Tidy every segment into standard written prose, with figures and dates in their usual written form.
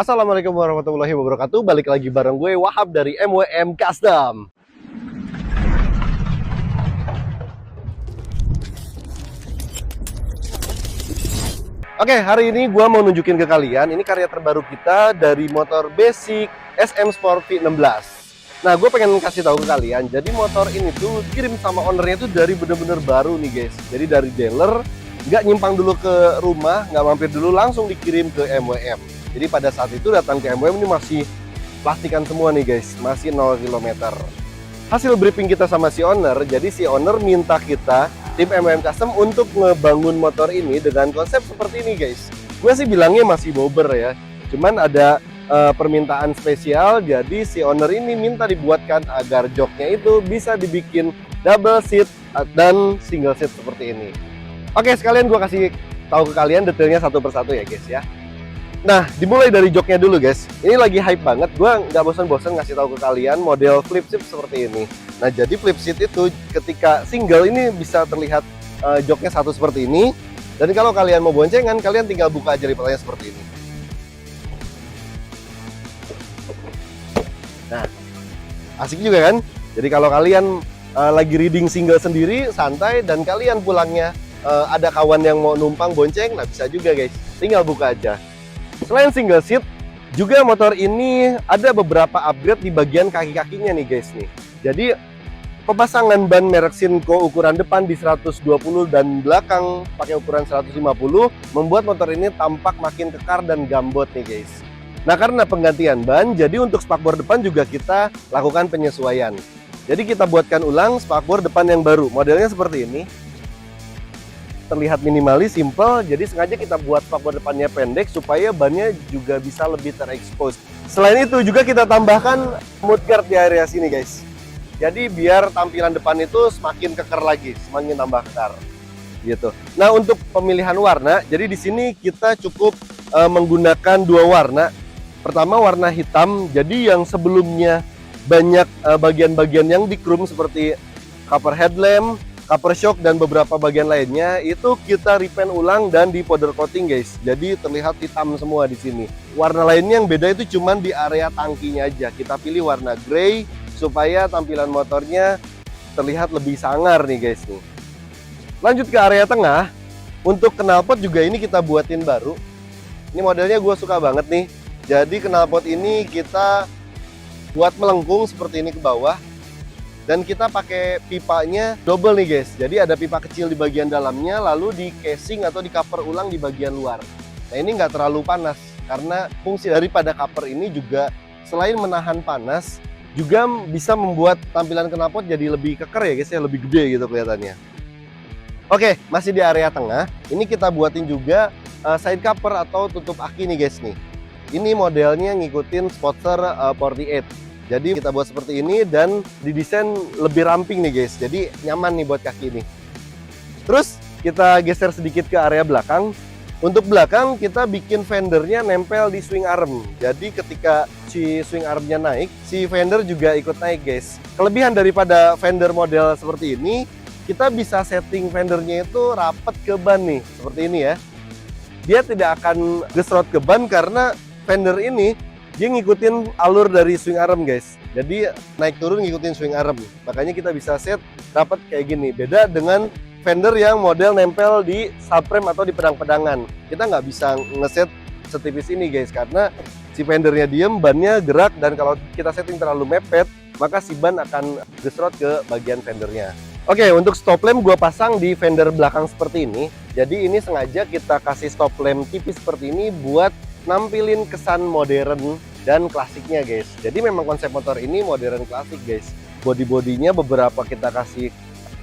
Assalamualaikum warahmatullahi wabarakatuh. Balik lagi bareng gue Wahab dari MWM Custom. Oke, hari ini gue mau nunjukin ke kalian, ini karya terbaru kita dari motor Basic SM Sport V16. Nah, gue pengen kasih tahu ke kalian, jadi motor ini tuh kirim sama ownernya tuh dari bener-bener baru nih guys. Jadi dari dealer, nggak nyimpang dulu ke rumah, nggak mampir dulu, langsung dikirim ke MWM. Jadi pada saat itu datang ke MWM ini masih plastikan semua nih guys, masih 0 km. Hasil briefing kita sama si owner, jadi si owner minta kita tim MWM Custom untuk ngebangun motor ini dengan konsep seperti ini guys. Gue sih bilangnya masih bobber ya, cuman ada permintaan spesial, jadi si owner ini minta dibuatkan agar joknya itu bisa dibikin double seat dan single seat seperti ini. Oke, sekalian gue kasih tahu ke kalian detailnya satu persatu ya guys ya. Nah, dimulai dari joknya dulu guys. Ini lagi hype banget, gue nggak bosan-bosan ngasih tahu ke kalian model flip seat seperti ini. Nah, jadi flip seat itu ketika single ini bisa terlihat joknya satu seperti ini. Dan kalau kalian mau boncengan, kalian tinggal buka aja lipatnya seperti ini. Nah, asik juga kan? Jadi kalau kalian lagi reading single sendiri, santai, dan kalian pulangnya ada kawan yang mau numpang bonceng, nah bisa juga guys. Tinggal buka aja. Selain single seat, juga motor ini ada beberapa upgrade di bagian kaki-kakinya nih guys nih. Jadi pemasangan ban merek Shinko ukuran depan di 120 dan belakang pakai ukuran 150 membuat motor ini tampak makin kekar dan gambot nih guys. Nah, karena penggantian ban, jadi untuk spakbor depan juga kita lakukan penyesuaian. Jadi kita buatkan ulang spakbor depan yang baru. Modelnya seperti ini. Terlihat minimalis, simple, jadi sengaja kita buat spakbor depannya pendek supaya bannya juga bisa lebih terekspos. Selain itu juga kita tambahkan mudguard di area sini guys. Jadi biar tampilan depan itu semakin keker lagi, semakin tambah kekar. Gitu. Nah, untuk pemilihan warna, jadi di sini kita cukup menggunakan dua warna. Pertama warna hitam, jadi yang sebelumnya banyak bagian-bagian yang di chrome seperti cover headlamp, cover shock dan beberapa bagian lainnya itu kita repaint ulang dan di powder coating guys. Jadi terlihat hitam semua di sini. Warna lainnya yang beda itu cuman di area tangkinya aja. Kita pilih warna grey supaya tampilan motornya terlihat lebih sangar nih guys nih. Lanjut ke area tengah. Untuk knalpot juga ini kita buatin baru. Ini modelnya gue suka banget nih. Jadi knalpot ini kita buat melengkung seperti ini ke bawah. Dan kita pakai pipanya double nih guys. Jadi ada pipa kecil di bagian dalamnya, lalu di casing atau di cover ulang di bagian luar. Nah, ini nggak terlalu panas karena fungsi daripada cover ini juga selain menahan panas, juga bisa membuat tampilan knalpot jadi lebih keker ya guys ya, lebih gede gitu kelihatannya. Oke, masih di area tengah. Ini kita buatin juga side cover atau tutup aki nih guys nih. Ini modelnya ngikutin Sportster 48. Jadi kita buat seperti ini dan didesain lebih ramping nih guys. Jadi nyaman nih buat kaki ini. Terus kita geser sedikit ke area belakang. Untuk belakang kita bikin fendernya nempel di swing arm. Jadi ketika si swing armnya naik, si fender juga ikut naik guys. Kelebihan daripada fender model seperti ini, kita bisa setting fendernya itu rapat ke ban nih. Seperti ini ya. Dia tidak akan gesrot ke ban karena fender ini dia ngikutin alur dari swing arm guys. Jadi naik turun ngikutin swing arm. Makanya kita bisa set dapat kayak gini. Beda dengan fender yang model nempel di subframe atau di pedang-pedangan. Kita nggak bisa ngeset setipis ini guys. Karena si fendernya diem, bannya gerak. Dan kalau kita setting terlalu mepet, maka si ban akan gesrot ke bagian fendernya. Oke, untuk stop lamp gua pasang di fender belakang seperti ini. Jadi ini sengaja kita kasih stop lamp tipis seperti ini buat nampilin kesan modern dan klasiknya guys. Jadi memang konsep motor ini modern klasik guys. Body-bodinya beberapa kita kasih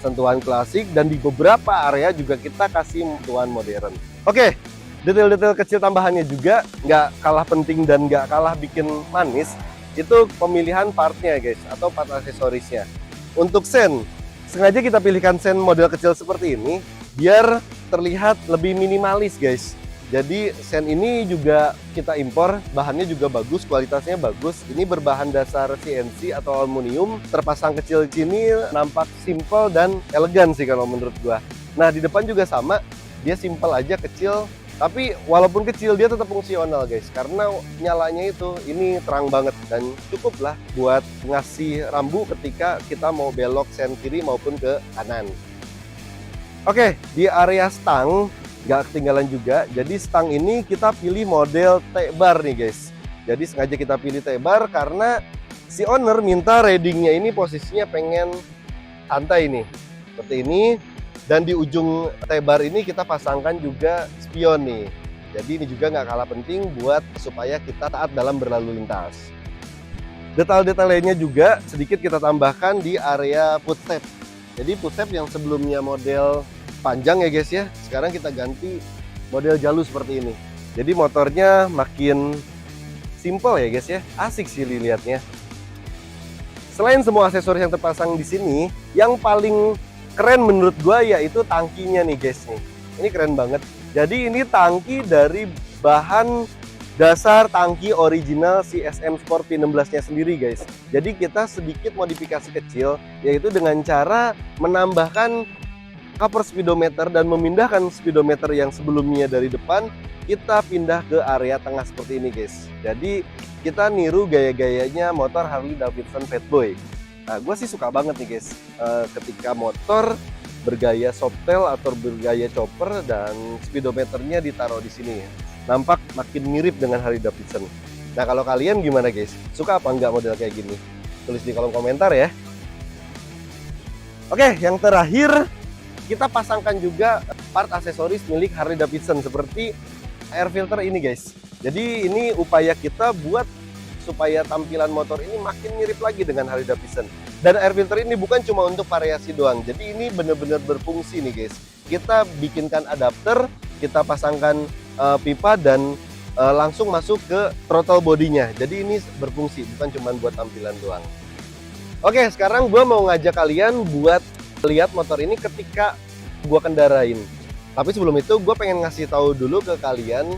sentuhan klasik dan di beberapa area juga kita kasih sentuhan modern. Oke, detail-detail kecil tambahannya juga nggak kalah penting dan nggak kalah bikin manis. Itu pemilihan partnya guys, atau part aksesorisnya. Untuk sen, sengaja kita pilihkan sen model kecil seperti ini biar terlihat lebih minimalis guys. Jadi sen ini juga kita impor, bahannya juga bagus, kualitasnya bagus. Ini berbahan dasar CNC atau aluminium, terpasang kecil di sini, nampak simple dan elegan sih kalau menurut gua. Nah, di depan juga sama, dia simple aja, kecil, Tapi walaupun kecil dia tetap fungsional guys, karena nyalanya itu ini terang banget dan cukup lah buat ngasih rambu ketika kita mau belok sen kiri maupun ke kanan. Oke, di area stang nggak ketinggalan juga. Jadi stang ini kita pilih model T-bar nih guys. Jadi sengaja kita pilih T-bar karena si owner minta readingnya ini posisinya pengen santai nih, seperti ini. Dan di ujung T-bar ini kita pasangkan juga spion nih. Jadi ini juga nggak kalah penting buat supaya kita taat dalam berlalu lintas. Detail-detail lainnya juga sedikit kita tambahkan di area footstep. Jadi footstep yang sebelumnya model panjang ya guys ya, sekarang kita ganti model jalur seperti ini. Jadi motornya makin simple ya guys ya, asik sih dilihatnya. Selain semua aksesoris yang terpasang di sini, yang paling keren menurut gua yaitu tangkinya nih guys nih. Ini keren banget. Jadi ini tangki dari bahan dasar tangki original si SM Sport P16-nya sendiri guys. Jadi kita sedikit modifikasi kecil yaitu dengan cara menambahkan cover speedometer dan memindahkan speedometer yang sebelumnya dari depan kita pindah ke area tengah seperti ini guys. Jadi kita niru gaya-gayanya motor Harley Davidson Fatboy. Nah, gue sih suka banget nih guys, ketika motor bergaya softail atau bergaya chopper dan speedometernya ditaruh di sini ya. Nampak makin mirip dengan Harley Davidson. Nah, kalau kalian gimana guys? Suka apa enggak model kayak gini? Tulis di kolom komentar ya. Oke, yang terakhir kita pasangkan juga part aksesoris milik Harley Davidson seperti air filter ini guys. Jadi ini upaya kita buat supaya tampilan motor ini makin mirip lagi dengan Harley Davidson. Dan air filter ini bukan cuma untuk variasi doang. Jadi ini benar-benar berfungsi nih guys. Kita bikinkan adapter, kita pasangkan pipa dan langsung masuk ke throttle bodinya. Jadi ini berfungsi, bukan cuma buat tampilan doang. Oke, sekarang gue mau ngajak kalian buat lihat motor ini ketika gue kendarain. Tapi sebelum itu gue pengen ngasih tahu dulu ke kalian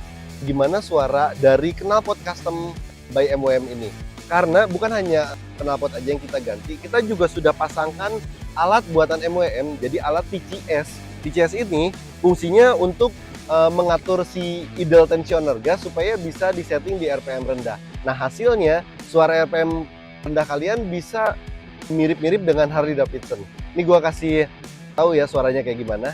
gimana suara dari knalpot custom by MWM ini. Karena bukan hanya knalpot aja yang kita ganti, kita juga sudah pasangkan alat buatan MWM, jadi alat TCS. TCS ini fungsinya untuk mengatur si idle tensioner gas supaya bisa disetting di RPM rendah. Nah hasilnya suara RPM rendah kalian bisa mirip-mirip dengan Harley Davidson. Ini gua kasih tahu ya suaranya kayak gimana.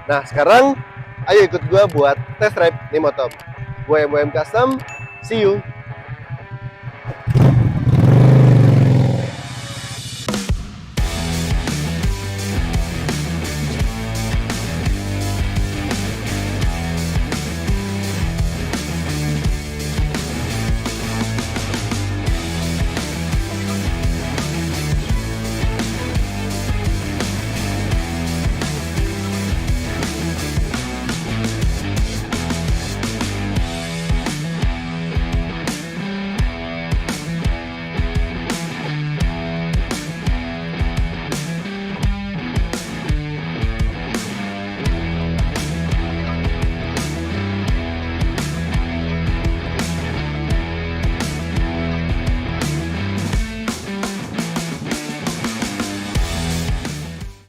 Nah sekarang ayo ikut gue buat test drive nih motor. Gue MWM Custom, see you.